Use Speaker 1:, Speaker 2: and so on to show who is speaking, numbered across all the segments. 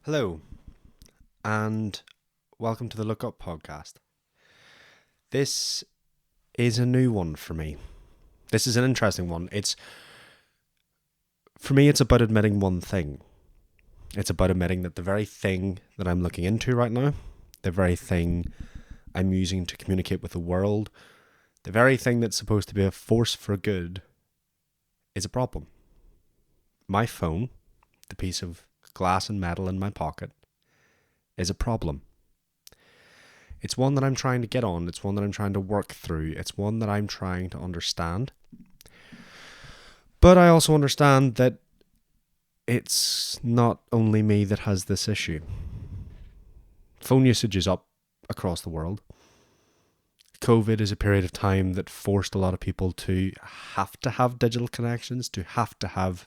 Speaker 1: Hello, and welcome to the Look Up podcast. This is a new one for me. This is an interesting one. For me, it's about admitting one thing. It's about admitting that the very thing that I'm looking into right now, the very thing I'm using to communicate with the world, the very thing that's supposed to be a force for good, is a problem. My phone, the piece of glass and metal in my pocket, is a problem. It's one that I'm trying to get on. It's one that I'm trying to work through. It's one that I'm trying to understand. But I also understand that it's not only me that has this issue. Phone usage is up across the world. COVID is a period of time that forced a lot of people to have digital connections, to have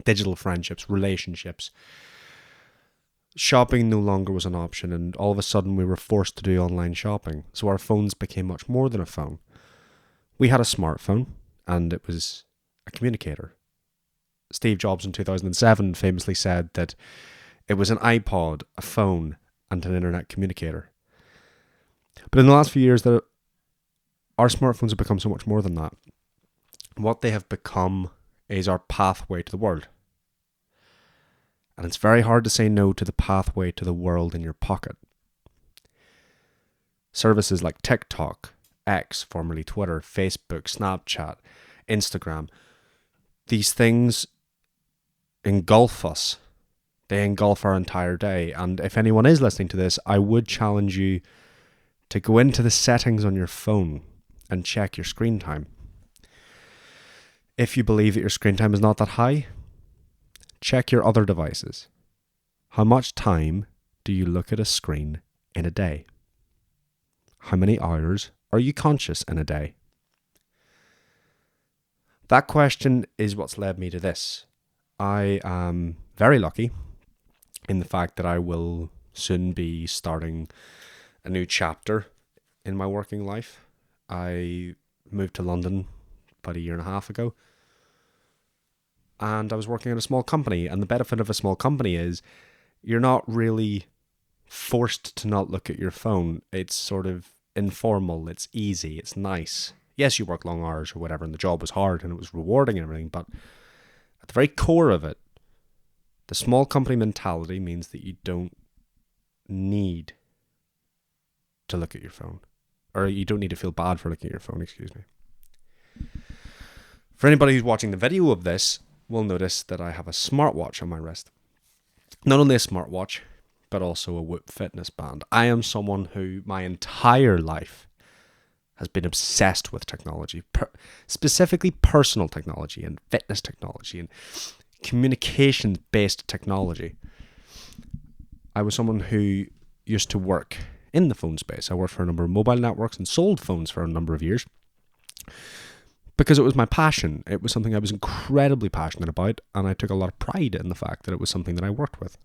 Speaker 1: digital friendships, relationships. Shopping no longer was an option, and all of a sudden we were forced to do online shopping. So our phones became much more than a phone. We had a smartphone, and it was a communicator. Steve Jobs in 2007 famously said that it was an iPod, a phone, and an internet communicator. But in the last few years, our smartphones have become so much more than that. What they have become is our pathway to the world. And it's very hard to say no to the pathway to the world in your pocket. Services like TikTok, X, formerly Twitter, Facebook, Snapchat, Instagram, these things engulf us. They engulf our entire day. And if anyone is listening to this, I would challenge you to go into the settings on your phone and check your screen time. If you believe that your screen time is not that high, check your other devices. How much time do you look at a screen in a day? How many hours are you conscious in a day? That question is what's led me to this. I am very lucky in the fact that I will soon be starting a new chapter in my working life. I moved to London about a year and a half ago, and I was working in a small company, and the benefit of a small company is you're not really forced to not look at your phone. It's sort of informal, it's easy, it's nice. Yes, you work long hours or whatever, and the job was hard and it was rewarding and everything, but at the very core of it, the small company mentality means that you don't need to look at your phone. Or you don't need to feel bad for looking at your phone, excuse me. For anybody who's watching the video of this, will notice that I have a smartwatch on my wrist. Not only a smartwatch, but also a Whoop fitness band. I am someone who my entire life has been obsessed with technology, specifically personal technology and fitness technology and communications-based technology. I was someone who used to work in the phone space. I worked for a number of mobile networks and sold phones for a number of years, because it was my passion. It was something I was incredibly passionate about, and I took a lot of pride in the fact that it was something that I worked with.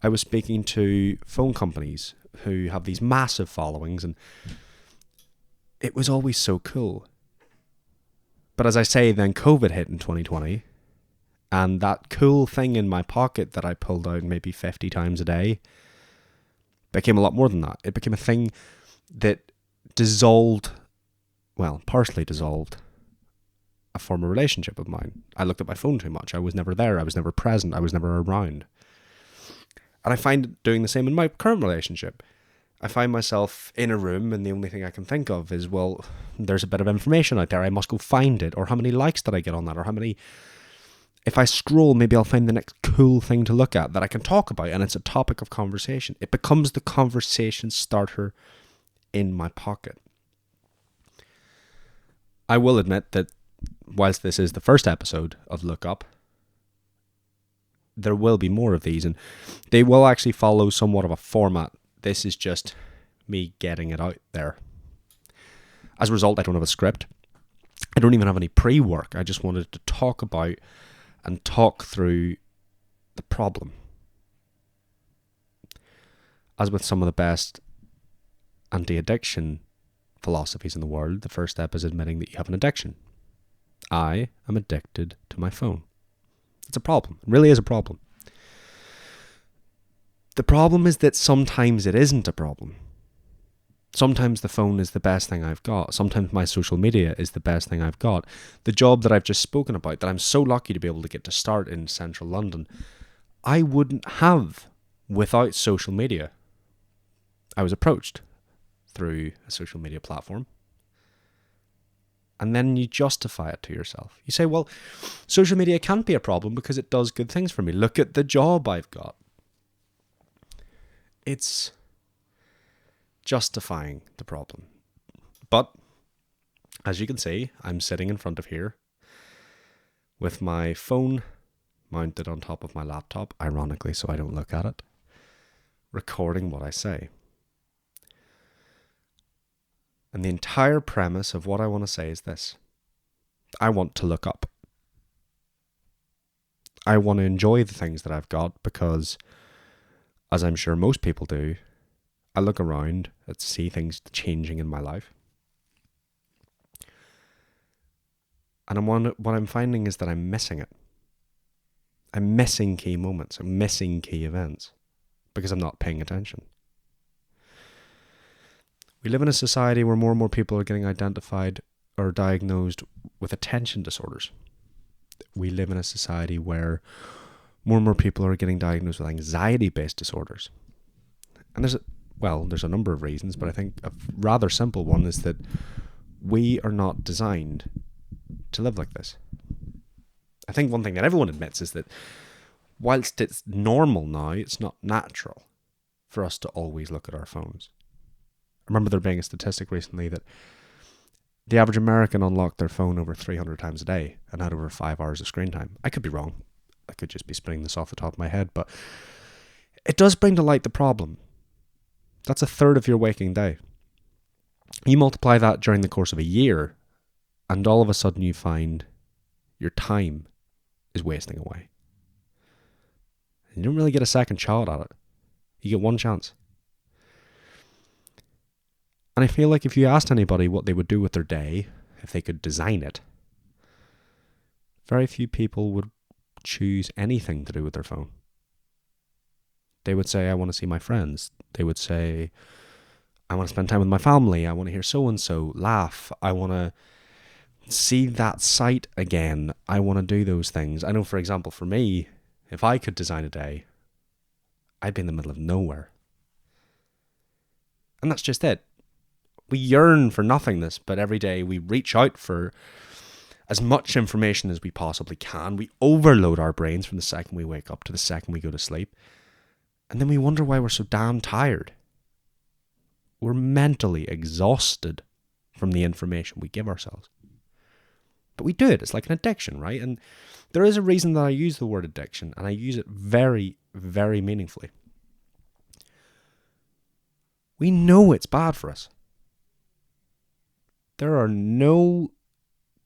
Speaker 1: I was speaking to phone companies who have these massive followings, and it was always so cool. But as I say, then COVID hit in 2020, and that cool thing in my pocket that I pulled out maybe 50 times a day became a lot more than that. It became a thing that partially dissolved a former relationship of mine. I looked at my phone too much. I was never there. I was never present. I was never around. And I find doing the same in my current relationship. I find myself in a room and the only thing I can think of is, well, there's a bit of information out there. I must go find it. Or how many likes did I get on that? Or how many... If I scroll, maybe I'll find the next cool thing to look at that I can talk about, and it's a topic of conversation. It becomes the conversation starter in my pocket. I will admit that whilst this is the first episode of Look Up, there will be more of these, and they will actually follow somewhat of a format. This is just me getting it out there. As a result, I don't have a script. I don't even have any pre-work. I just wanted to talk about and talk through the problem. As with some of the best anti-addiction philosophies in the world, the first step is admitting that you have an addiction. I am addicted to my phone. It's a problem. It really is a problem. The problem is that sometimes it isn't a problem. Sometimes the phone is the best thing I've got. Sometimes my social media is the best thing I've got. The job that I've just spoken about, that I'm so lucky to be able to get to start in central London, I wouldn't have without social media. I was approached through a social media platform. And then you justify it to yourself. You say, well, social media can't be a problem because it does good things for me. Look at the job I've got. It's justifying the problem. But as you can see, I'm sitting in front of here with my phone mounted on top of my laptop, ironically, so I don't look at it, recording what I say. And the entire premise of what I want to say is this. I want to look up. I want to enjoy the things that I've got because, as I'm sure most people do, I look around and see things changing in my life. And what I'm finding is that I'm missing it. I'm missing key moments. I'm missing key events because I'm not paying attention. We live in a society where more and more people are getting identified or diagnosed with attention disorders. We live in a society where more and more people are getting diagnosed with anxiety-based disorders. And there's a number of reasons, but I think a rather simple one is that we are not designed to live like this. I think one thing that everyone admits is that whilst it's normal now, it's not natural for us to always look at our phones. I remember there being a statistic recently that the average American unlocked their phone over 300 times a day and had over 5 hours of screen time. I could be wrong. I could just be spinning this off the top of my head, but it does bring to light the problem. That's a third of your waking day. You multiply that during the course of a year, and all of a sudden you find your time is wasting away. You don't really get a second shot at it. You get one chance. And I feel like if you asked anybody what they would do with their day, if they could design it, very few people would choose anything to do with their phone. They would say, I want to see my friends. They would say, I want to spend time with my family. I want to hear so-and-so laugh. I want to see that sight again. I want to do those things. I know, for example, for me, if I could design a day, I'd be in the middle of nowhere. And that's just it. We yearn for nothingness, but every day we reach out for as much information as we possibly can. We overload our brains from the second we wake up to the second we go to sleep. And then we wonder why we're so damn tired. We're mentally exhausted from the information we give ourselves. But we do it. It's like an addiction, right? And there is a reason that I use the word addiction, and I use it very, very meaningfully. We know it's bad for us. There are no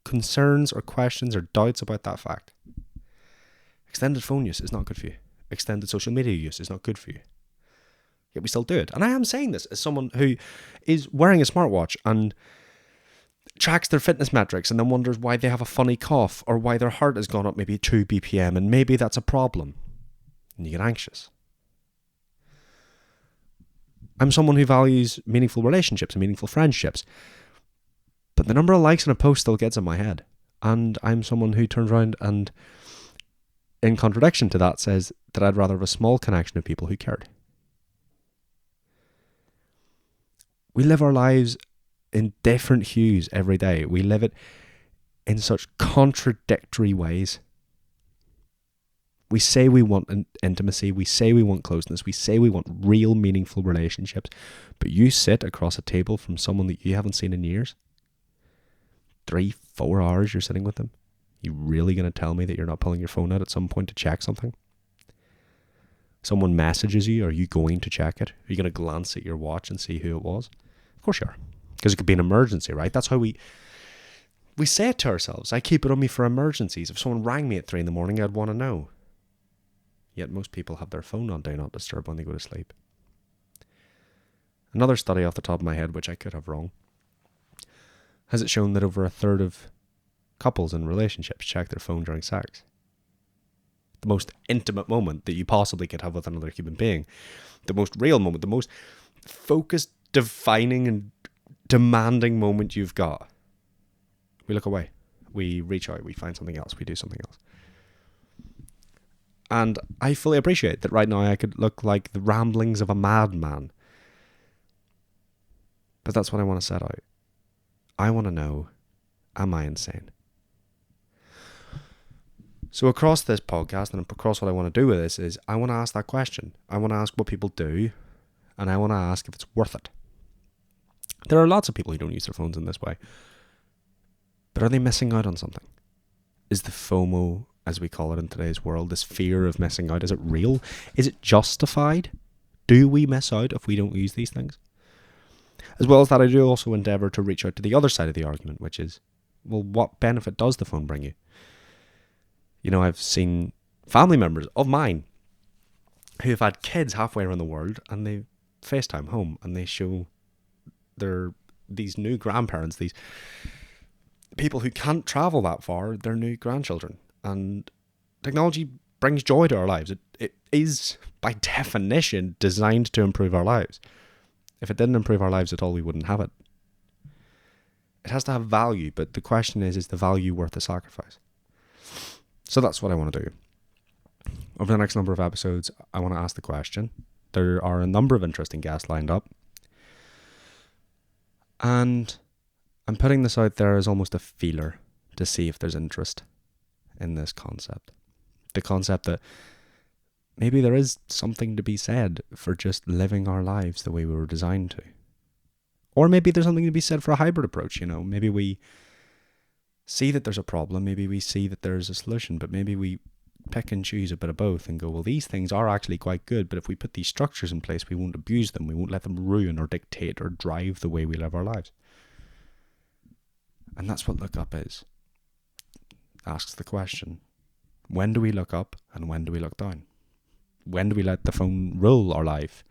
Speaker 1: concerns or questions or doubts about that fact. Extended phone use is not good for you. Extended social media use is not good for you. Yet we still do it. And I am saying this as someone who is wearing a smartwatch and tracks their fitness metrics and then wonders why they have a funny cough or why their heart has gone up maybe 2 BPM and maybe that's a problem. And you get anxious. I'm someone who values meaningful relationships and meaningful friendships. But the number of likes on a post still gets in my head. And I'm someone who turns around and, in contradiction to that, says that I'd rather have a small connection of people who cared. We live our lives in different hues every day. We live it in such contradictory ways. We say we want intimacy. We say we want closeness. We say we want real, meaningful relationships. But you sit across a table from someone that you haven't seen in years. 3-4 hours you're sitting with them. You really going to tell me that you're not pulling your phone out at some point to check something? Someone messages you, are you going to check it? Are you going to glance at your watch and see who it was? Of course you are. Because it could be an emergency, right? That's how we say it to ourselves. I keep it on me for emergencies. If someone rang me at 3 a.m, I'd want to know. Yet most people have their phone on Do Not Disturb when they go to sleep. Another study off the top of my head, which I could have wrong, has it shown that over a third of couples in relationships check their phone during sex. the most intimate moment that you possibly could have with another human being, the most real moment, the most focused, defining and demanding moment you've got. We look away. We reach out. We find something else. We do something else. And I fully appreciate that right now I could look like the ramblings of a madman. But that's what I want to set out. I want to know, am I insane? So across this podcast and across what I want to do with this is I want to ask that question. I want to ask what people do, and I want to ask if it's worth it. There are lots of people who don't use their phones in this way. But are they missing out on something? Is the FOMO, as we call it in today's world, this fear of missing out, is it real? Is it justified? Do we miss out if we don't use these things? As well as that, I do also endeavour to reach out to the other side of the argument, which is, well, what benefit does the phone bring you? You know, I've seen family members of mine who have had kids halfway around the world, and they FaceTime home and they show these new grandparents, these people who can't travel that far, their new grandchildren. And technology brings joy to our lives. It is, by definition, designed to improve our lives. If it didn't improve our lives at all, we wouldn't have it. It has to have value, but the question is the value worth the sacrifice? So that's what I want to do. Over the next number of episodes, I want to ask the question. There are a number of interesting guests lined up. And I'm putting this out there as almost a feeler to see if there's interest in this concept. The concept that maybe there is something to be said for just living our lives the way we were designed to. Or maybe there's something to be said for a hybrid approach, you know. Maybe we see that there's a problem, maybe we see that there's a solution, but maybe we pick and choose a bit of both and go, well, these things are actually quite good, but if we put these structures in place, we won't abuse them, we won't let them ruin or dictate or drive the way we live our lives. And that's what Look Up is. Asks the question, when do we look up and when do we look down? When do we let the phone rule our life?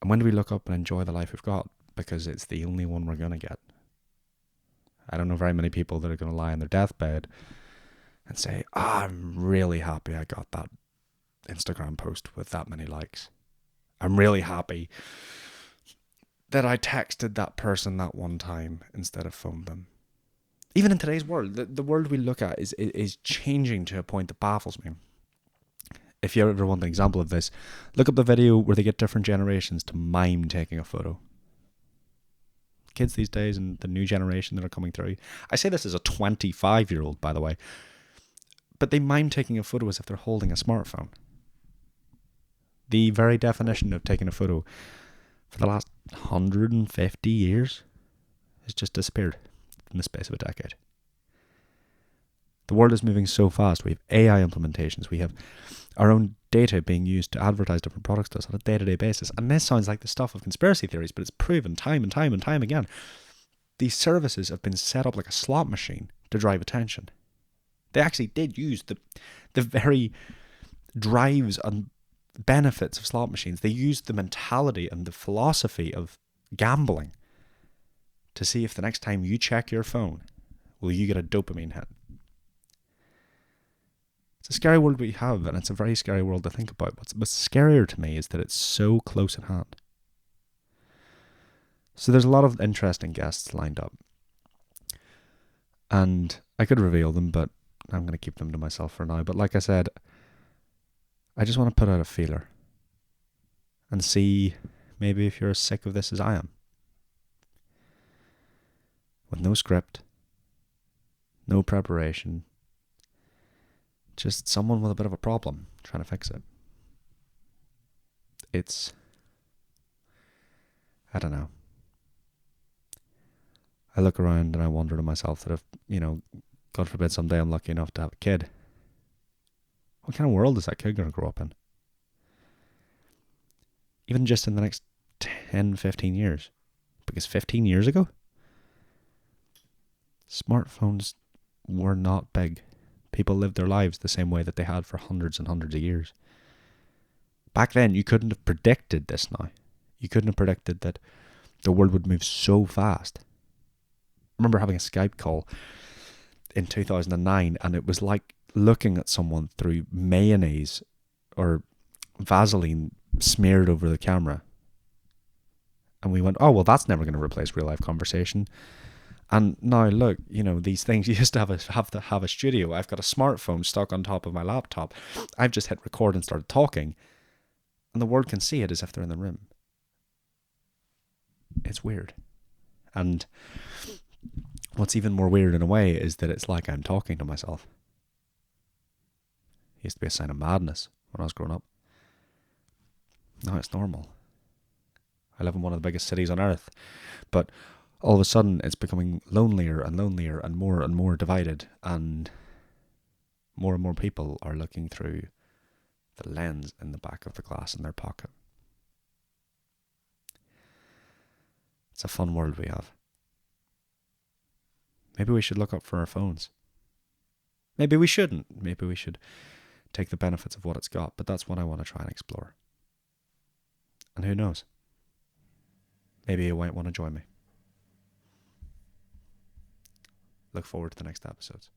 Speaker 1: And when do we look up and enjoy the life we've got? Because it's the only one we're going to get. I don't know very many people that are going to lie on their deathbed and say, I'm really happy I got that Instagram post with that many likes. I'm really happy that I texted that person that one time instead of phoned them. Even in today's world, the world we look at is changing to a point that baffles me. If you ever want an example of this, look up the video where they get different generations to mime taking a photo. Kids these days and the new generation that are coming through. I say this as a 25-year-old, by the way. But they mime taking a photo as if they're holding a smartphone. The very definition of taking a photo for the last 150 years has just disappeared in the space of a decade. The world is moving so fast. We have AI implementations. We have our own data being used to advertise different products to us on a day-to-day basis. And this sounds like the stuff of conspiracy theories, but it's proven time and time and time again. These services have been set up like a slot machine to drive attention. They actually did use the very drives and benefits of slot machines. They used the mentality and the philosophy of gambling to see if the next time you check your phone, will you get a dopamine hit. It's a scary world we have, and it's a very scary world to think about. What's scarier to me is that it's so close at hand. So there's a lot of interesting guests lined up. And I could reveal them, but I'm going to keep them to myself for now. But like I said, I just want to put out a feeler and see maybe if you're as sick of this as I am. With no script, no preparation, just someone with a bit of a problem trying to fix it. I don't know. I look around and I wonder to myself that if, God forbid someday I'm lucky enough to have a kid, what kind of world is that kid going to grow up in? Even just in the next 10, 15 years. Because 15 years ago, smartphones were not big. People lived their lives the same way that they had for hundreds and hundreds of years. Back then, you couldn't have predicted this now. You couldn't have predicted that the world would move so fast. I remember having a Skype call in 2009, and it was like looking at someone through mayonnaise or Vaseline smeared over the camera. And we went, oh, well, that's never going to replace real life conversation. And now look, these things, you used to have a studio. I've got a smartphone stuck on top of my laptop. I've just hit record and started talking, and the world can see it as if they're in the room. It's weird. And what's even more weird in a way is that it's like I'm talking to myself. It used to be a sign of madness when I was growing up. Now it's normal. I live in one of the biggest cities on earth, but all of a sudden it's becoming lonelier and more divided, and more people are looking through the lens in the back of the glass in their pocket. It's a fun world we have. Maybe we should look up for our phones. Maybe we shouldn't. Maybe we should take the benefits of what it's got, but that's what I want to try and explore. And who knows? Maybe you might want to join me. Look forward to the next episodes.